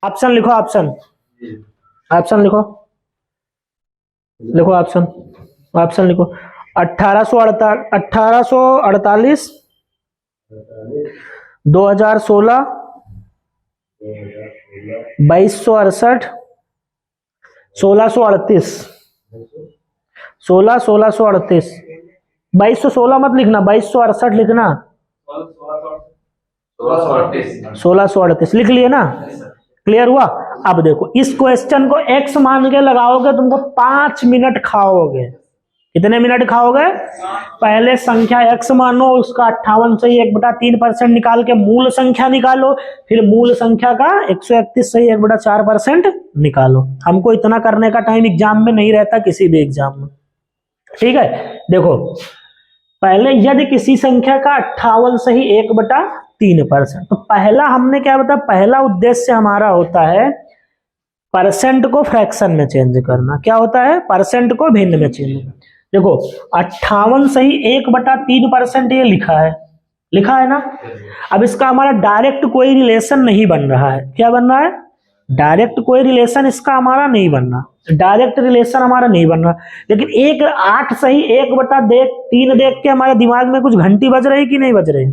Option लिखो, option option लिखो, लिखो ऑप्शन, ऑप्शन लिखो। 1848, 2016, 2268, 1638, 1638, 2216 मत लिखना, 2268 लिखना। 1638 लिख लिए ना, क्लियर हुआ। अब देखो इस क्वेश्चन को x मान के लगाओगे तुमको 5 मिनट खाओगे। कितने मिनट खाओगे? पहले संख्या x मानो, उसका 58 से ही 1/3% निकाल के मूल संख्या निकालो, फिर मूल संख्या का 131 से ही 1/4% निकालो। हमको इतना करने का टाइम एग्जाम में नहीं रहता, किसी भी एग्जाम में, ठीक है। देखो पहले यदि किसी संख्या का 58 से ही 1/3%, तो पहला हमने क्या बताया, पहला उद्देश्य हमारा होता है परसेंट को फ्रैक्शन में चेंज करना। क्या होता है? परसेंट को भिन्न में चेंज। देखो 58 से ही 1/3% ये लिखा है, लिखा है ना। अब इसका हमारा डायरेक्ट कोई रिलेशन नहीं बन रहा है। क्या बन रहा है? डायरेक्ट कोई रिलेशन इसका हमारा नहीं बन रहा, डायरेक्ट रिलेशन हमारा नहीं बन रहा। लेकिन 8 से ही 1/3 देख के हमारे दिमाग में कुछ घंटी बज रही कि नहीं बज रही?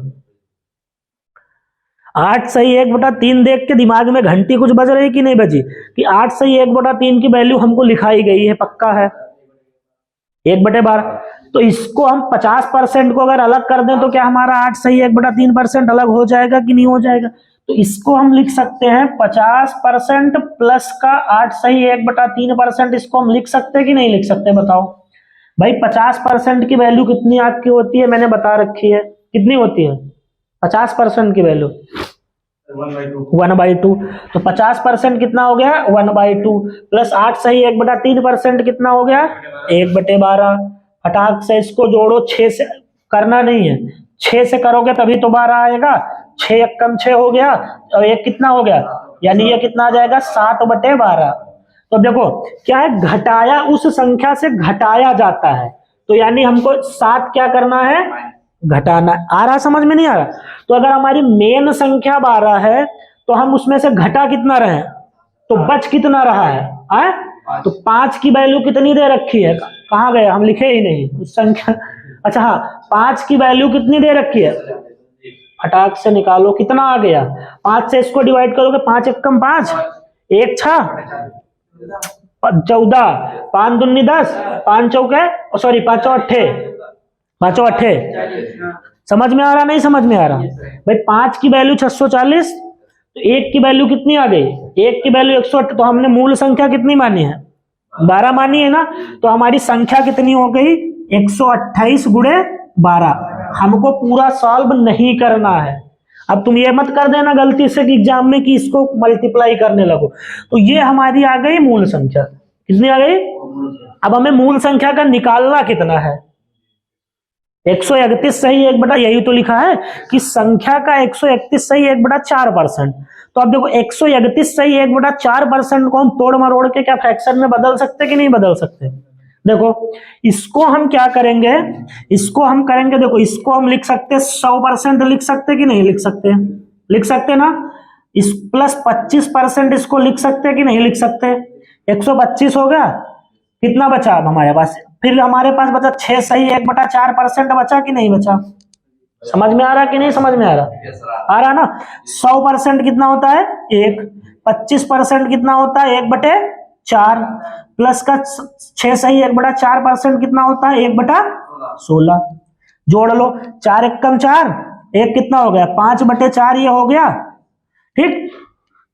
8 से ही 1/3 देख के दिमाग में घंटी कुछ बज रही कि नहीं बजी? कि 8 से ही 1/3 की वैल्यू हमको लिखाई गई है, पक्का है 1/12। तो इसको हम 50% को अगर अलग कर दें तो क्या हमारा 8 से ही 1/3% अलग हो जाएगा कि नहीं हो जाएगा? तो इसको हम लिख सकते हैं 50% प्लस का 8 से ही 1/3%। इसको हम लिख सकते हैं कि नहीं लिख सकते? बताओ भाई। 50% की वैल्यू कितनी आपकी होती है? मैंने बता रखी है, कितनी होती है 50% की वैल्यू? 1/2। तो 50% कितना हो गया? 1/2 प्लस 8 से ही 1/3% कितना हो गया? 1/12। फटाक से इसको जोड़ो, 6 से करना नहीं है, 6 से करोगे तभी तो 12 आएगा। 6 एक कम 6 हो गया, और एक कितना हो गया, यानी ये कितना आ जाएगा? 7/12। तो देखो क्या है, घटाया, उस संख्या से घटाया जाता है, तो यानी हमको 7 क्या करना है? घटाना। आ रहा समझ में? नहीं आ रहा? तो अगर हमारी मेन संख्या 12 है तो हम उसमें से घटा कितना रहे, तो बच कितना रहा है? तो 5 की वैल्यू कितनी दे रखी है? कहाँ गए, हम लिखे ही नहीं उस संख्या। अच्छा हाँ, 5 की वैल्यू कितनी दे रखी है? फटाक से निकालो, कितना आ गया? 5 से इसको डिवाइड करोगे, 5 एकम 5, 1 6 14, 5 दूनी 10, 5 चौके सॉरी 5 अट्ठे, 5 अट्ठे। समझ में आ रहा? नहीं समझ में आ रहा भाई? 5 की वैल्यू 640, तो 1 की वैल्यू कितनी आ गई? 1 की वैल्यू 108। तो हमने मूल संख्या कितनी मानी है? 12 मानी है ना। तो हमारी संख्या कितनी हो गई? 128 गुणे 12। हमको पूरा सॉल्व नहीं करना है। अब तुम ये मत कर देना गलती से कि एग्जाम में कि इसको मल्टीप्लाई करने लगो। तो ये हमारी आ गई मूल संख्या। कितनी आ गई? अब हमें मूल संख्या का निकालना कितना है? 131 सही 1/, यही तो लिखा है कि संख्या का 131 सही 1/4%। तो अब देखो 131 सही 1/4% को हम तोड़ मरोड़ के क्या फ्रैक्शन में बदल सकते कि नहीं बदल सकते? देखो इसको हम क्या करेंगे, इसको हम करेंगे, देखो इसको हम लिख सकते 100% लिख सकते कि नहीं लिख सकते? लिख सकते ना। इस प्लस 25% इसको लिख सकते कि नहीं लिख सकते? 125 हो गया, कितना बचा अब हमारे पास? फिर हमारे पास बचा 6 सही 1/4% बचा कि नहीं बचा? समझ में आ रहा कि नहीं समझ में आ रहा? आ रहा ना। 100% कितना होता है? 1। 25% कितना होता है? 1/4 प्लस का 6 सही 1/4% कितना होता है? 1/16। जोड़ लो, 4 एकम 4, 1 कितना हो गया? 5/4 ये हो गया, ठीक।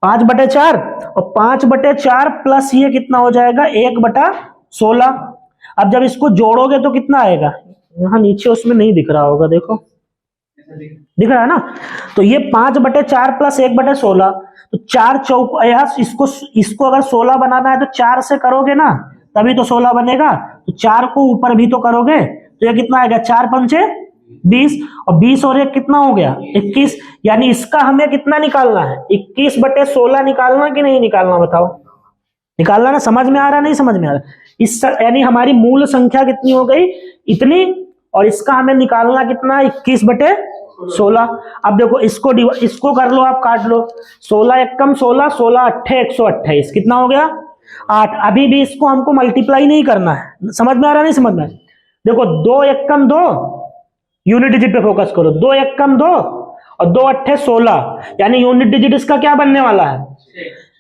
5/4 और 5/4 प्लस ये कितना हो जाएगा? 1/16। अब जब इसको जोड़ोगे तो कितना आएगा? यहाँ नीचे उसमें नहीं दिख रहा होगा, देखो दिख रहा है ना। तो ये 5/4 प्लस 1/16, तो 4 चौक, इसको अगर 16 बनाना है तो 4 से करोगे ना, तभी तो 16 बनेगा। तो 4 को ऊपर भी तो करोगे, तो ये कितना आएगा? 4 पंचे 20, और 20 और 1 कितना हो गया? 21। यानी इसका हमें कितना निकालना है? 21/16 निकालना कि नहीं निकालना? बताओ, निकालना ना। समझ में आ रहा नहीं समझ में आ रहा? इस यानी हमारी मूल संख्या कितनी हो गई? इतनी, और इसका हमें निकालना कितना? 21/16। 16। अब देखो इसको कर लो, आप काट लो। 16 एकम 16, 16 अट्ठे 128, कितना हो गया 8। अभी भी इसको हमको मल्टीप्लाई नहीं करना है, समझ में आ रहा नहीं समझ में? देखो 2 एकम 2, यूनिट डिजिट पे फोकस करो। 2 एकम 2 और 2 अट्ठे 16, यानी यूनिट डिजिट इसका क्या बनने वाला है?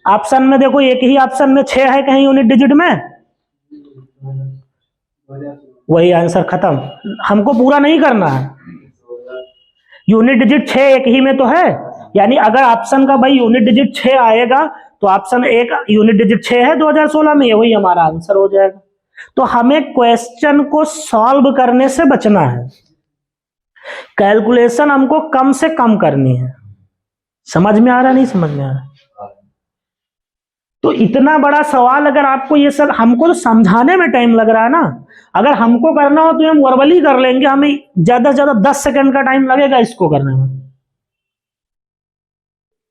ऑप्शन में देखो एक ही ऑप्शन में 6 है कहीं यूनिट डिजिट में, वही आंसर, खत्म। हमको पूरा नहीं करना है, यूनिट डिजिट 6 एक ही में तो है, यानी अगर ऑप्शन का भाई यूनिट डिजिट 6 आएगा तो ऑप्शन एक यूनिट डिजिट 6 है 2016 में, वही हमारा आंसर हो जाएगा। तो हमें क्वेश्चन को सॉल्व करने से बचना है, कैलकुलेशन हमको कम से कम करनी है। समझ में आ रहा नहीं समझ में आ रहा? तो इतना बड़ा सवाल अगर आपको ये सब, हमको तो समझाने में टाइम लग रहा है ना, अगर हमको करना हो तो हम वर्बली कर लेंगे, हमें ज्यादा से ज्यादा 10 सेकंड का टाइम लगेगा इसको करने में,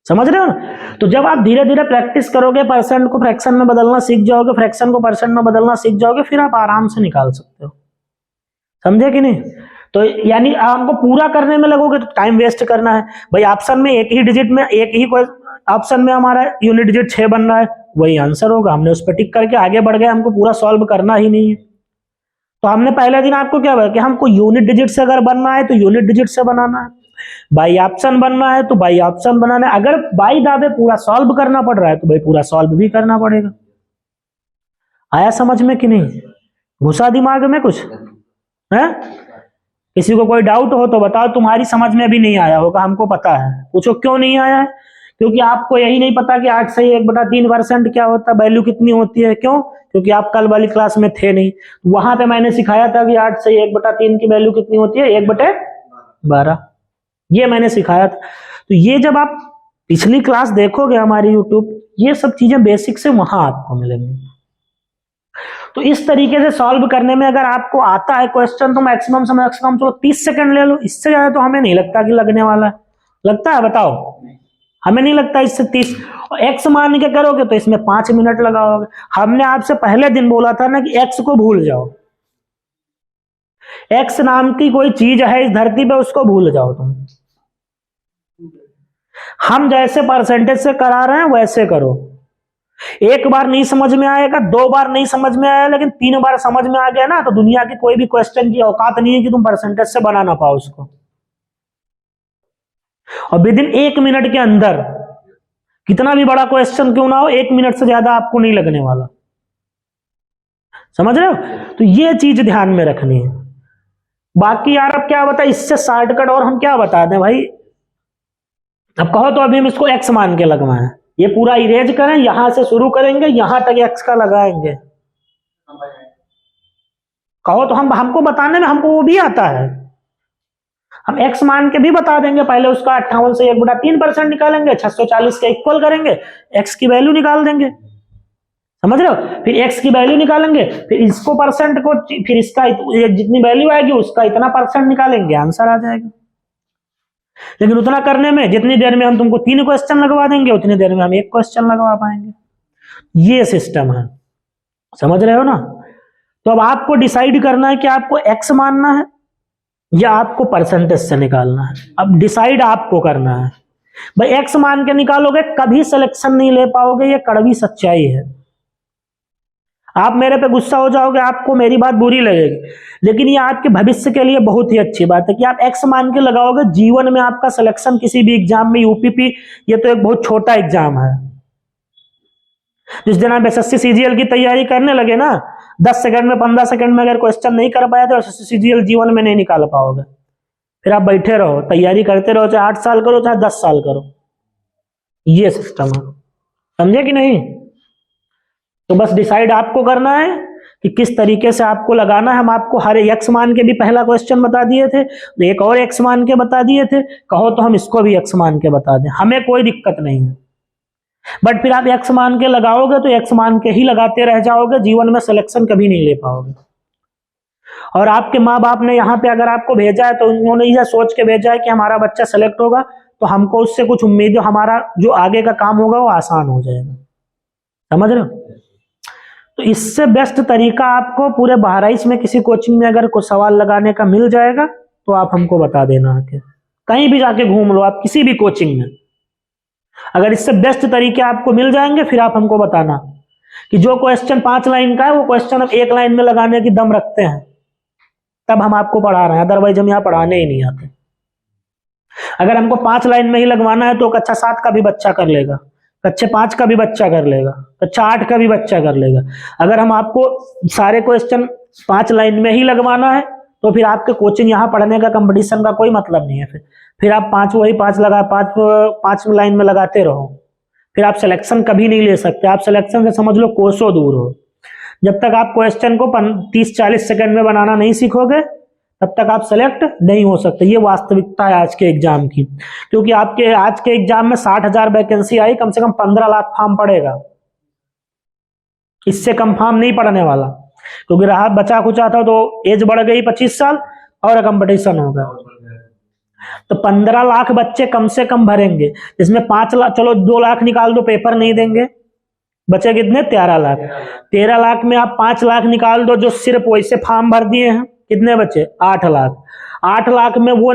समझ रहे हो ना? तो जब आप धीरे धीरे प्रैक्टिस करोगे, परसेंट को फ्रैक्शन में बदलना सीख जाओगे, फ्रैक्शन को परसेंट में बदलना सीख जाओगे, फिर आप आराम से निकाल सकते हो। समझे कि नहीं? तो यानी हमको पूरा करने में लगोगे तो टाइम वेस्ट करना है। भाई ऑप्शन में एक ही डिजिट में, एक ही ऑप्शन में हमारा यूनिट डिजिट 6 बन रहा है, वही आंसर होगा, हमने उस पर टिक करके आगे बढ़ गए, हमको पूरा सॉल्व करना ही नहीं है। तो हमने पहले दिन आपको क्या बताया कि हमको यूनिट डिजिट से अगर बनना है तो यूनिट डिजिट से बनाना है, बाई ऑप्शन बनना है तो बाई ऑप्शन बनाना है, अगर बाई दावे पूरा सॉल्व करना पड़ रहा है तो भाई पूरा सॉल्व भी करना पड़ेगा। आया समझ में कि नहीं? घुसा दिमाग में कुछ है? किसी को कोई डाउट हो तो बताओ, तुम्हारी समझ में भी नहीं आया होगा, हमको पता है। पूछो क्यों नहीं आया है? क्योंकि आपको यही नहीं पता कि 8 से 1/3% क्या होता है, वैल्यू कितनी होती है। क्यों? क्योंकि आप कल वाली क्लास में थे नहीं, वहां पे मैंने सिखाया था कि 8 से 1/3 की वैल्यू कितनी होती है, 1/12, ये मैंने सिखाया था। तो ये जब आप पिछली क्लास देखोगे हमारी यूट्यूब, ये सब चीजें बेसिक से वहां आपको मिलेंगी। तो इस तरीके से सॉल्व करने में अगर आपको आता है क्वेश्चन तो मैक्सिमम से मैक्सिमम चलो 30 सेकंड ले लो, इससे ज्यादा तो हमें नहीं लगता कि लगने वाला है। लगता है? बताओ, हमें नहीं लगता इससे 30। और एक्स मान के करोगे तो इसमें 5 मिनट लगाओगे। हमने आपसे पहले दिन बोला था ना कि एक्स को भूल जाओ, एक्स नाम की कोई चीज है इस धरती पे, उसको भूल जाओ तुम। हम जैसे परसेंटेज से करा रहे हैं वैसे करो। एक बार नहीं समझ में आएगा, 2 बार नहीं समझ में आया, लेकिन 3 बार समझ में आ गया ना, तो दुनिया की कोई भी क्वेश्चन की औकात नहीं है कि तुम परसेंटेज से बना ना पाओ उसको। और विद इन 1 मिनट के अंदर, कितना भी बड़ा क्वेश्चन क्यों ना हो, 1 मिनट से ज्यादा आपको नहीं लगने वाला। समझ रहे हो? तो ये चीज ध्यान में रखनी है। बाकी यार अब क्या बता, इससे शॉर्टकट और हम क्या बता दें भाई? अब कहो तो अभी हम इसको एक्स मान के लगवाएं, ये पूरा इरेज करें, यहां से शुरू करेंगे, यहां तक एक्स का लगाएंगे। कहो तो हमको बताने में हमको वो भी आता है, हम एक्स मान के भी बता देंगे। पहले उसका 58 से 1/3% निकालेंगे, 640 के इक्वल करेंगे, एक्स की वैल्यू निकाल देंगे। समझ रहे हो? फिर एक्स की वैल्यू निकालेंगे, फिर इसको परसेंट को, फिर इसका जितनी वैल्यू आएगी उसका इतना परसेंट निकालेंगे, आंसर आ जाएगा। लेकिन उतना करने में जितनी देर में हम तुमको 3 क्वेश्चन लगवा देंगे, उतनी देर में हम 1 क्वेश्चन लगवा पाएंगे। ये सिस्टम है, समझ रहे हो ना? तो अब आपको डिसाइड करना है कि आपको एक्स मानना है या आपको परसेंटेज से निकालना है। अब डिसाइड आपको करना है। भाई एक्स मान के निकालोगे कभी सिलेक्शन नहीं ले पाओगे, ये कड़वी सच्चाई है। आप मेरे पे गुस्सा हो जाओगे, आपको मेरी बात बुरी लगेगी, लेकिन ये आपके भविष्य के लिए बहुत ही अच्छी बात है कि आप एक्स मान के लगाओगे। जीवन में आपका सिलेक्शन किसी भी एग्जाम में, यूपीपी ये तो एक बहुत छोटा एग्जाम है। जिस दिन आप एसएससी सीजीएल की तैयारी करने लगे ना, 10 सेकंड में 15 सेकंड में अगर क्वेश्चन नहीं कर पाए तो एसएससी सीजीएल जीवन में नहीं निकाल पाओगे। फिर आप बैठे रहो, तैयारी करते रहो, चाहे 8 साल करो चाहे 10 साल करो। ये सिस्टम है, समझे कि नहीं? तो बस डिसाइड आपको करना है कि किस तरीके से आपको लगाना है। हम आपको हर एक्स मान के भी पहला क्वेश्चन बता दिए थे, एक और एक्स मान के बता दिए थे, कहो तो हम इसको भी एक्स मान के बता दें, हमें कोई दिक्कत नहीं है। बट फिर आप एक्स मान के लगाओगे तो एक्स मान के ही लगाते रह जाओगे, जीवन में सिलेक्शन कभी नहीं ले पाओगे। और आपके माँ बाप ने यहाँ पे अगर आपको भेजा है तो उन्होंने ये सोच के भेजा है कि हमारा बच्चा सेलेक्ट होगा तो हमको उससे कुछ उम्मीद है, हमारा जो आगे का काम होगा वो आसान हो जाएगा। समझ रहे हो? तो इससे बेस्ट तरीका आपको पूरे बहराइच में किसी कोचिंग में अगर कोई सवाल लगाने का मिल जाएगा तो आप हमको बता देना आके, कहीं भी जाके घूम लो आप, किसी भी कोचिंग में। अगर इससे बेस्ट तरीके आपको मिल जाएंगे फिर आप हमको बताना कि जो क्वेश्चन 5 लाइन का है वो क्वेश्चन हम 1 लाइन में लगाने की दम रखते हैं, तब हम आपको पढ़ा रहे हैं, अदरवाइज हम यहाँ पढ़ाने ही नहीं आते। अगर हमको 5 लाइन में ही लगवाना है तो कक्षा 7 का भी बच्चा कर लेगा, कक्षा 5 का भी बच्चा कर लेगा, कक्षा 8 का भी बच्चा कर लेगा। अगर हम आपको सारे क्वेश्चन 5 लाइन में ही लगवाना है तो फिर आपके कोचिंग यहाँ पढ़ने का, कंपटीशन का कोई मतलब नहीं है। फिर आप 5 वही 5 लगा 5 लाइन में लगाते रहो, फिर आप सिलेक्शन कभी नहीं ले सकते। आप सिलेक्शन से समझ लो कोसों दूर हो। जब तक आप क्वेश्चन को 30-40 सेकंड में बनाना नहीं सीखोगे तब तक आप सेलेक्ट नहीं हो सकते। ये वास्तविकता है आज के एग्जाम की, क्योंकि आपके आज के एग्जाम में 60,000 वैकेंसी आई, कम से कम 15 लाख फॉर्म पड़ेगा, इससे कम फॉर्म नहीं पड़ने वाला, क्योंकि रहा बचा खुचा था तो एज बढ़ गई 25 साल और कंपटीशन होगा। तो 15 लाख बच्चे कम से कम भरेंगे, जिसमें 5 लाख, चलो 2 लाख निकाल दो, पेपर नहीं देंगे, बचे कितने? 13 लाख। 13 लाख में आप 5 लाख निकाल दो जो सिर्फ वैसे फॉर्म भर दिए हैं, कितने बचे? 8 लाख। 8 लाख में वो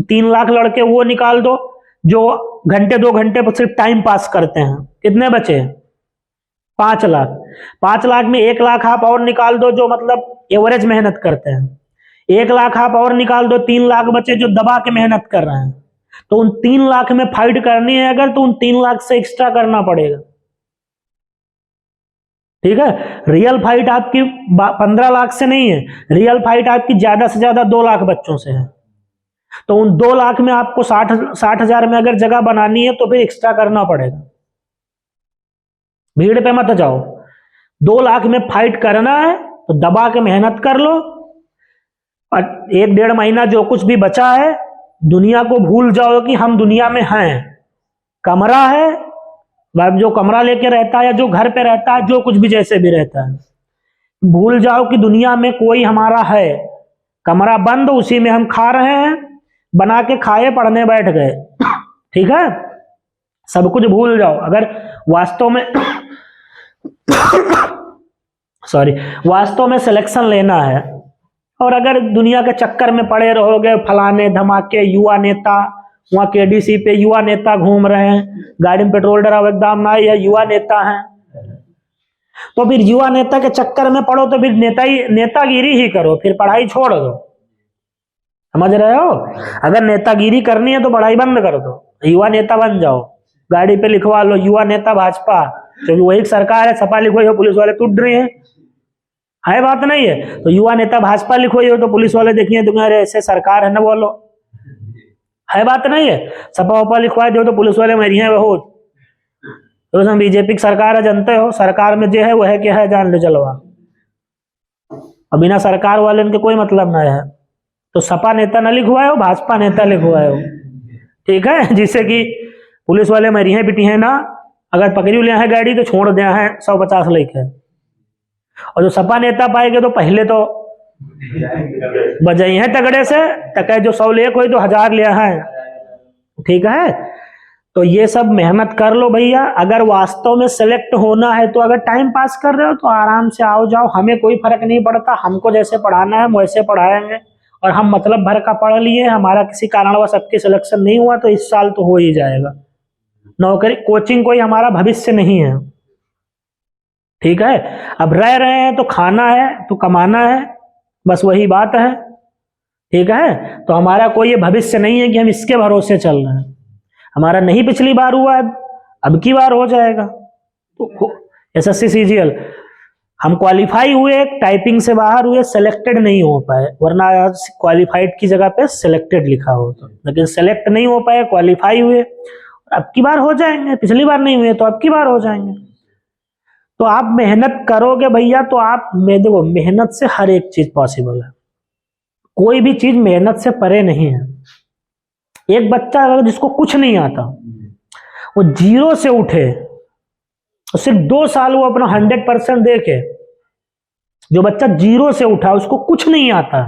3 लाख लड़के वो निकाल दो जो घंटे 2 घंटे पर सिर्फ टाइम पास करते हैं, कितने बचे? 5 लाख। 5 लाख में 1 लाख आप और निकाल दो जो मतलब एवरेज मेहनत करते हैं, 1 लाख आप और निकाल दो, 3 लाख बचे जो दबा के मेहनत कर रहे हैं। तो उन 3 लाख में फाइट करनी है अगर, तो उन 3 लाख से एक्स्ट्रा करना पड़ेगा, ठीक है। रियल फाइट आपकी 15 लाख से नहीं है, रियल फाइट आपकी ज्यादा से ज्यादा 2 लाख बच्चों से है। तो उन 2 लाख में आपको 60,000 में अगर जगह बनानी है तो फिर एक्स्ट्रा करना पड़ेगा। भीड़ पे मत जाओ, 2 लाख में फाइट करना है तो दबा के मेहनत कर लो, और 1-1.5 महीना जो कुछ भी बचा है दुनिया को भूल जाओ कि हम दुनिया में हैं। कमरा है, जो कमरा लेके रहता है या जो घर पे रहता है, जो कुछ भी जैसे भी रहता है, भूल जाओ कि दुनिया में कोई हमारा है। कमरा बंद, उसी में हम खा रहे हैं, बना के खाए, पढ़ने बैठ गए, ठीक है। सब कुछ भूल जाओ। अगर वास्तव में वास्तव में सिलेक्शन लेना है, और अगर दुनिया के चक्कर में पड़े रहोगे, फलाने धमाके युवा नेता, वहां केडीसी पे युवा नेता घूम रहे हैं, गाड़ी में पेट्रोल डरा एकदम ना, यह युवा नेता हैं, तो फिर युवा नेता के चक्कर में पड़ो तो फिर नेतागिरी ही करो, फिर पढ़ाई छोड़ दो। समझ रहे हो? अगर नेतागिरी करनी है तो पढ़ाई बंद कर दो, युवा नेता बन जाओ, गाड़ी पे लिखवा लो युवा नेता भाजपा, क्योंकि वही सरकार है। सपा लिखो हो, पुलिस वाले टूट रहे हैं, है बात नहीं है? तो युवा नेता भाजपा लिखो हो तो पुलिस वाले देखिए तुम्हारे ऐसे सरकार है ना, बोलो, है बात नहीं है? सपा वपा लिखवा दो तो पुलिस वाले मेरी है बहुत, तो बीजेपी की सरकार है, जानते हो, सरकार में जो है वह है क्या है, जान लो जलवा। अब बिना सरकार वाले इनके कोई मतलब ना है, तो सपा नेता न लिखवाए हो, भाजपा नेता लिखवाए हो, ठीक है, जिससे कि पुलिस वाले मरी हैं पिटी हैं ना, अगर पकड़ी ले हैं गाड़ी तो छोड़ दिया है 150 लेके, और जो सपा नेता पाएंगे तो पहले तो बजाई है तगड़े से, तक जो 100 ले कोई तो 1000 लिया है, ठीक है। तो ये सब मेहनत कर लो भैया। अगर वास्तव में सेलेक्ट होना है तो अगर टाइम पास कर रहे हो तो आराम से आओ जाओ, हमें कोई फर्क नहीं पड़ता, हमको जैसे पढ़ाना है हम वैसे पढ़ाएंगे, और हम मतलब भर का पढ़ लिए, हमारा किसी कारणवश सबके सिलेक्शन नहीं हुआ तो इस साल तो हो ही जाएगा। नौकरी कोचिंग कोई हमारा भविष्य नहीं है, ठीक है। अब रह रहे हैं तो खाना है तो कमाना है, बस वही बात है, ठीक है। तो हमारा कोई ये भविष्य नहीं है कि हम इसके भरोसे चल रहे हैं। हमारा नहीं पिछली बार हुआ, अब की बार हो जाएगा। तो एसएससी सीजीएल हम क्वालिफाई हुए, टाइपिंग से बाहर हुए, सिलेक्टेड नहीं हो पाए, वरना क्वालिफाइड की जगह पे सिलेक्टेड लिखा हो तो, लेकिन सिलेक्ट नहीं हो पाए, क्वालिफाई हुए, अब की बार हो जाएंगे। पिछली बार नहीं हुए तो अब की बार हो जाएंगे। तो आप मेहनत करोगे भैया तो आप, मैं देखो, मेहनत से हर एक चीज पॉसिबल है, कोई भी चीज मेहनत से परे नहीं है। एक बच्चा अगर जिसको कुछ नहीं आता, वो 0 से उठे, तो सिर्फ 2 साल वो अपना 100% देके, जो बच्चा 0 से उठा उसको कुछ नहीं आता,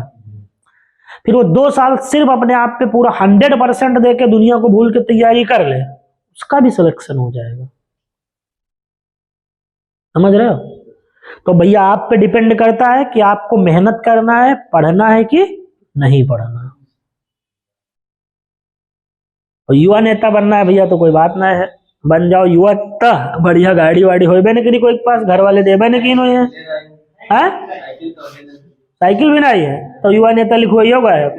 फिर वो 2 साल सिर्फ अपने आप पे पूरा 100% देके दुनिया को भूल के तैयारी कर ले, उसका भी सिलेक्शन हो जाएगा। समझ रहे हो? तो भैया आप पे डिपेंड करता है कि आपको मेहनत करना है, पढ़ना है कि नहीं पढ़ना। और युवा नेता बनना है भैया तो कोई बात ना है, बन जाओ युवा। त बढ़िया गाड़ी वाड़ी होबे न करी कोई के पास, घर वाले देबे न की है, हैं? साइकिल भी नहीं है तो युवा नेता लिखवाई होगा है?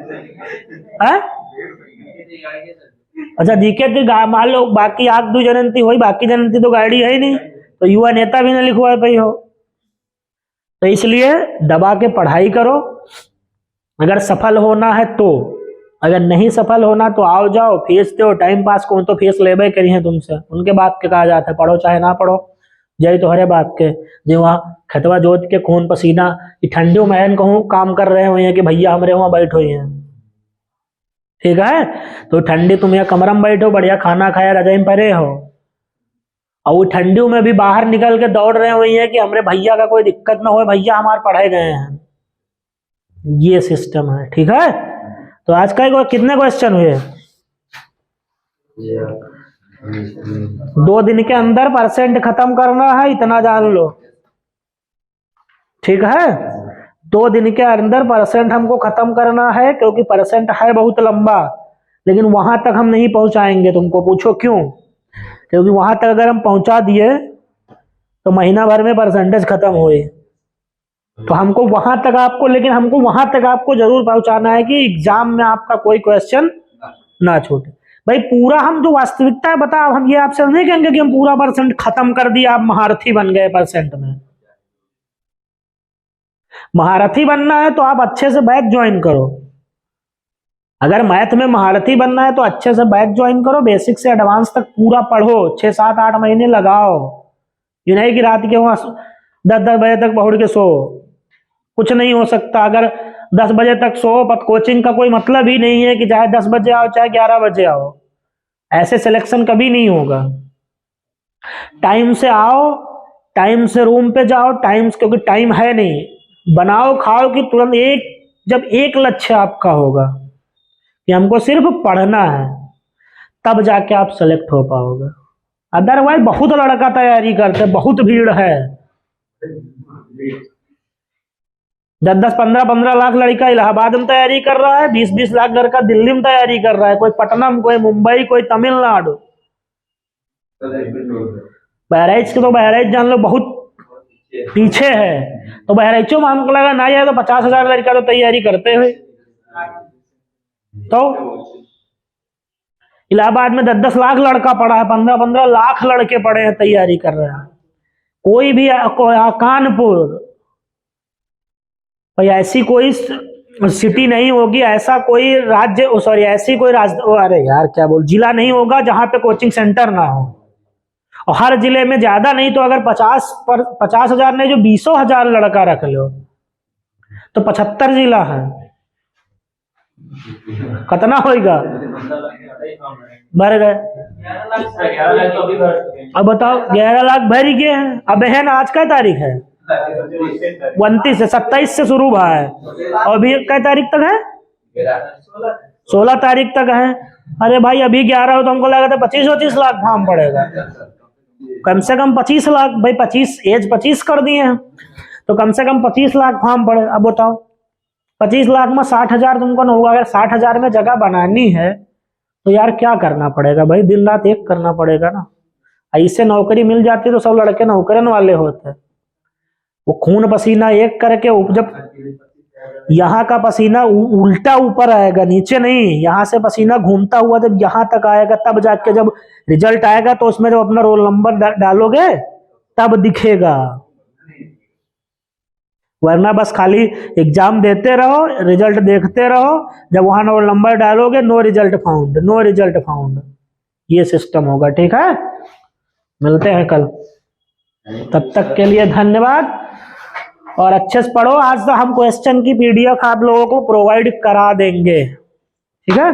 अच्छा जीके के मान लो बाकी आग दू जनंती हो, बाकी जनंती तो गाड़ी है ही नहीं, तो युवा नेता भी ना लिखवा पाई हो। तो इसलिए दबा के पढ़ाई करो, अगर सफल होना है तो, अगर नहीं सफल होना तो आओ जाओ फीस दो, टाइम पास को तो फीस लेबे करी है तुमसे, उनके बाप के कहा जाता है पढ़ो चाहे ना पढ़ो, जय तो हरे बाप के जो वहाँ खतवा जोत के खून पसीना ठंडी में कहूँ काम कर रहे हुए हैं कि भैया हमारे वहाँ बैठो ही हैं, ठीक है? तो ठंडी तुम यहाँ कमरा में बैठो, बढ़िया खाना खाया रजाई में परे हो, और वो ठंडियों में भी बाहर निकल के दौड़ रहे हुए हैं कि हमारे भैया का कोई दिक्कत ना हो, भैया हमारे पढ़े गए हैं, ये सिस्टम है, ठीक है? तो आज का कितने क्वेश्चन हुए? 2 दिन के अंदर परसेंट खत्म करना है, इतना जान लो, ठीक है? 2 दिन के अंदर परसेंट हमको खत्म करना है, क्योंकि परसेंट है बहुत लंबा, लेकिन वहां तक हम नहीं पहुंचाएंगे। तुमको पूछो क्यों? क्योंकि वहां तक अगर हम पहुंचा दिए तो महीना भर में परसेंटेज खत्म हुए, तो हमको वहां तक आपको, लेकिन हमको वहां तक आपको जरूर पहुंचाना है कि एग्जाम में आपका कोई क्वेश्चन ना छूटे। भाई पूरा हम जो वास्तविकता है बता, हम ये आपसे नहीं कहेंगे कि हम पूरा परसेंट खत्म कर दिया, आप महारथी बन गए परसेंट में। महारथी बनना है तो आप अच्छे से बैच ज्वाइन करो, अगर मैथ में महारथी बनना है तो अच्छे से बैच ज्वाइन करो, बेसिक से एडवांस तक पूरा पढ़ो, 6, 7, 8 महीने लगाओ। ये नहीं कि रात के वहां 10 बजे तक पहुंच के सो, कुछ नहीं हो सकता। अगर 10 बजे तक सो, पर कोचिंग का कोई मतलब ही नहीं है कि चाहे 10 बजे आओ चाहे 11 बजे आओ, ऐसे सिलेक्शन कभी नहीं होगा। टाइम से आओ, टाइम से रूम पे जाओ, टाइम, क्योंकि टाइम है नहीं, बनाओ खाओ कि तुरंत जब एक लक्ष्य आपका होगा कि हमको सिर्फ पढ़ना है, तब जाके आप सेलेक्ट हो पाओगे। अदरवाइज बहुत लड़का तैयारी करते, बहुत भीड़ है, 10-10, 15-15 लाख लड़का इलाहाबाद में तैयारी कर रहा है, 20-20 लाख लड़का दिल्ली में तैयारी कर रहा है, कोई पटना में, कोई मुंबई, कोई तमिलनाडु। बहराइच के तो बहराइच जान लो बहुत पीछे है, तो बहराइचों में हमको लगा ना जाए तो 50,000 लड़का तो तैयारी करते हुए, तो इलाहाबाद में 10-10 लाख लड़का पढ़ा है, 15-15 लाख लड़के पढ़े हैं, तैयारी कर रहे हैं। कोई भी कानपुर, भाई ऐसी कोई सिटी नहीं होगी, ऐसा कोई राज्य, सॉरी ऐसी कोई अरे यार क्या बोल, जिला नहीं होगा जहां पे कोचिंग सेंटर ना हो। और हर जिले में ज्यादा नहीं तो अगर 50,000 नहीं जो 20,000 लड़का रख लो तो 75 जिला है, कितना होगा? भर गए। अब बताओ 11 लाख भर गए हैं। अब है ना, आज क्या तारीख है? 29 से 27 से शुरू हुआ है, और अभी क्या तारीख तक है? 16 तारीख तक है। अरे भाई अभी 11 हो तो हमको लगा था 25-25 लाख फॉर्म पड़ेगा, कम से कम 25 लाख। भाई 25 एज 25 कर दिए हैं तो कम से कम 25 लाख फॉर्म पड़े। अब बताओ 25 लाख में 60,000 तुमको ना होगा, अगर 60,000 में जगह बनानी है तो यार क्या करना पड़ेगा भाई? दिन रात एक करना पड़ेगा ना। ऐसे नौकरी मिल जाती तो सब लड़के नौकरन वाले होते, वो खून पसीना एक करके, जब यहाँ का पसीना उल्टा ऊपर आएगा, नीचे नहीं, यहाँ से पसीना घूमता हुआ जब यहाँ तक आएगा, तब जाके जब रिजल्ट आएगा तो उसमें जब अपना रोल नंबर डालोगे तब दिखेगा, वरना बस खाली एग्जाम देते रहो, रिजल्ट देखते रहो, जब वहां रोल नंबर डालोगे no result found, no result found, ये सिस्टम होगा। ठीक है, मिलते हैं कल, तब तक के लिए धन्यवाद और अच्छे से पढ़ो। आज तो हम क्वेश्चन की पीडीएफ आप लोगों को प्रोवाइड करा देंगे, ठीक है।